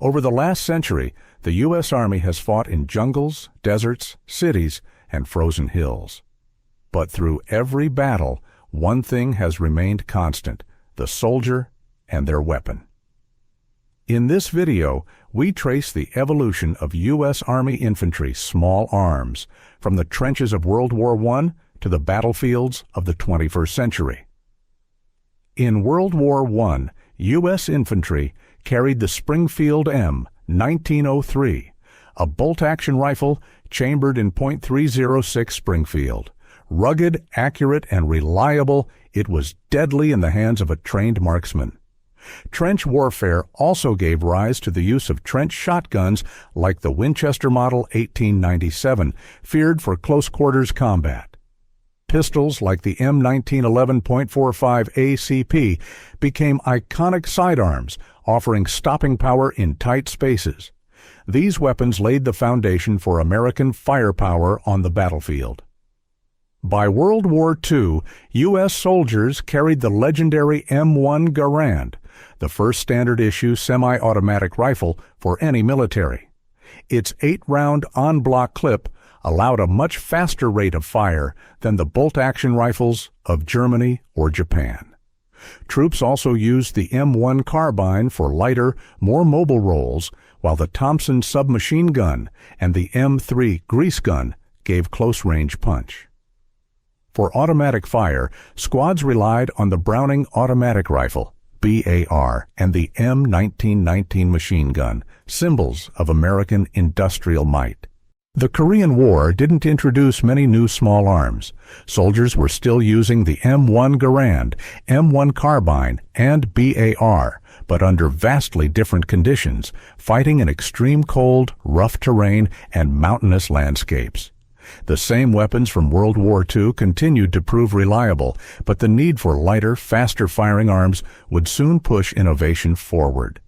Over the last century, the U.S. Army has fought in jungles, deserts, cities, and frozen hills. But through every battle, one thing has remained constant: the soldier and their weapon. In this video, we trace the evolution of U.S. Army infantry small arms from the trenches of World War I to the battlefields of the 21st century. In World War I, U.S. infantry carried the Springfield M 1903, a bolt-action rifle chambered in .306 Springfield. Rugged, accurate, and reliable, it was deadly in the hands of a trained marksman. Trench warfare also gave rise to the use of trench shotguns like the Winchester Model 1897, feared for close-quarters combat. Pistols like the M1911.45 ACP became iconic sidearms, offering stopping power in tight spaces. These weapons laid the foundation for American firepower on the battlefield. By World War II, U.S. soldiers carried the legendary M1 Garand, the first standard-issue semi-automatic rifle for any military. Its 8-round en-bloc clip allowed a much faster rate of fire than the bolt-action rifles of Germany or Japan. Troops also used the M1 carbine for lighter, more mobile roles, while the Thompson submachine gun and the M3 grease gun gave close-range punch. For automatic fire, squads relied on the Browning automatic rifle, BAR, and the M1919 machine gun, symbols of American industrial might. The Korean War didn't introduce many new small arms. Soldiers were still using the M1 Garand, M1 carbine, and BAR, but under vastly different conditions, fighting in extreme cold, rough terrain, and mountainous landscapes. The same weapons from World War II continued to prove reliable, but the need for lighter, faster-firing arms would soon push innovation forward.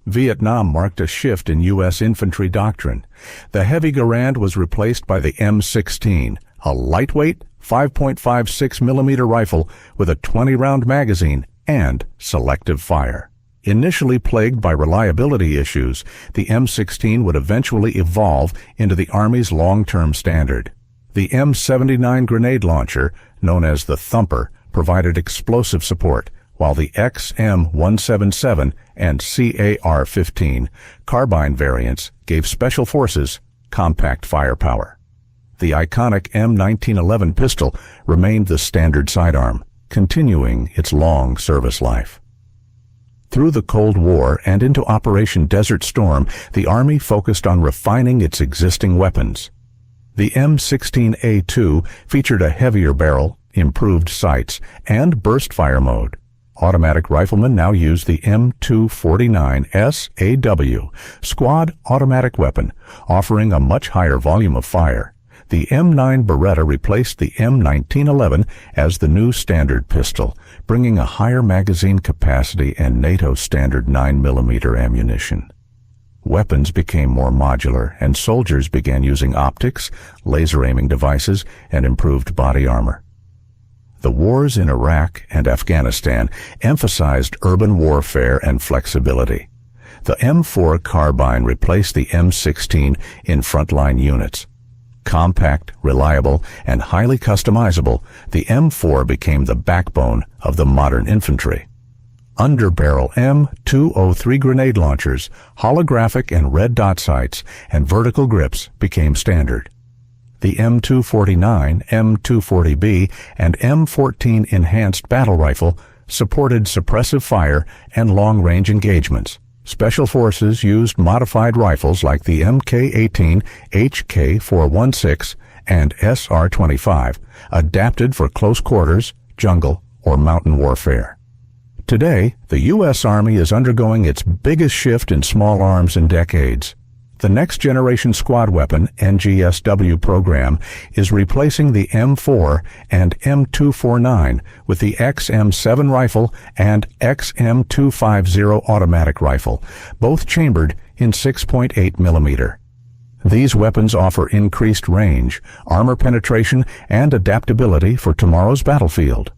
Vietnam marked a shift in U.S. infantry doctrine. The heavy Garand was replaced by the M16, a lightweight 5.56mm rifle with a 20-round magazine and selective fire. Initially plagued by reliability issues, the M16 would eventually evolve into the Army's long-term standard. The M79 grenade launcher, known as the Thumper, provided explosive support, while the XM177 and CAR-15 carbine variants gave Special Forces compact firepower. The iconic M1911 pistol remained the standard sidearm, continuing its long service life. Through the Cold War and into Operation Desert Storm, the Army focused on refining its existing weapons. The M16A2 featured a heavier barrel, improved sights, and burst fire mode. Automatic riflemen now use the M249SAW squad automatic weapon, offering a much higher volume of fire. The M9 Beretta replaced the M1911 as the new standard pistol, bringing a higher magazine capacity and NATO standard 9mm ammunition. Weapons became more modular, and soldiers began using optics, laser aiming devices, and improved body armor. The wars in Iraq and Afghanistan emphasized urban warfare and flexibility. The M4 carbine replaced the M16 in frontline units. Compact, reliable, and highly customizable, the M4 became the backbone of the modern infantry. Underbarrel M203 grenade launchers, holographic and red dot sights, and vertical grips became standard. The M249, M240B, and M14 enhanced battle rifle supported suppressive fire and long-range engagements. Special Forces used modified rifles like the Mk18, HK416, and SR25, adapted for close quarters, jungle, or mountain warfare. Today, the U.S. Army is undergoing its biggest shift in small arms in decades. The Next Generation Squad Weapon NGSW program is replacing the M4 and M249 with the XM7 rifle and XM250 automatic rifle, both chambered in 6.8mm. These weapons offer increased range, armor penetration, and adaptability for tomorrow's battlefield.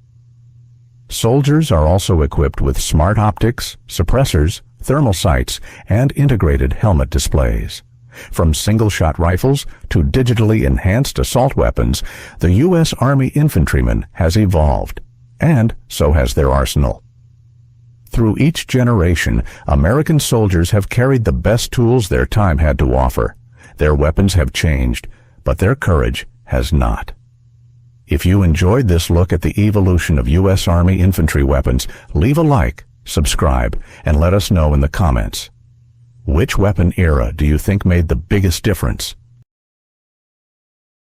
Soldiers are also equipped with smart optics, suppressors, thermal sights, and integrated helmet displays. From single-shot rifles to digitally enhanced assault weapons, the U.S. Army infantryman has evolved, and so has their arsenal. Through each generation, American soldiers have carried the best tools their time had to offer. Their weapons have changed, but their courage has not. If you enjoyed this look at the evolution of U.S. Army infantry weapons, leave a like, subscribe, and let us know in the comments. Which weapon era do you think made the biggest difference?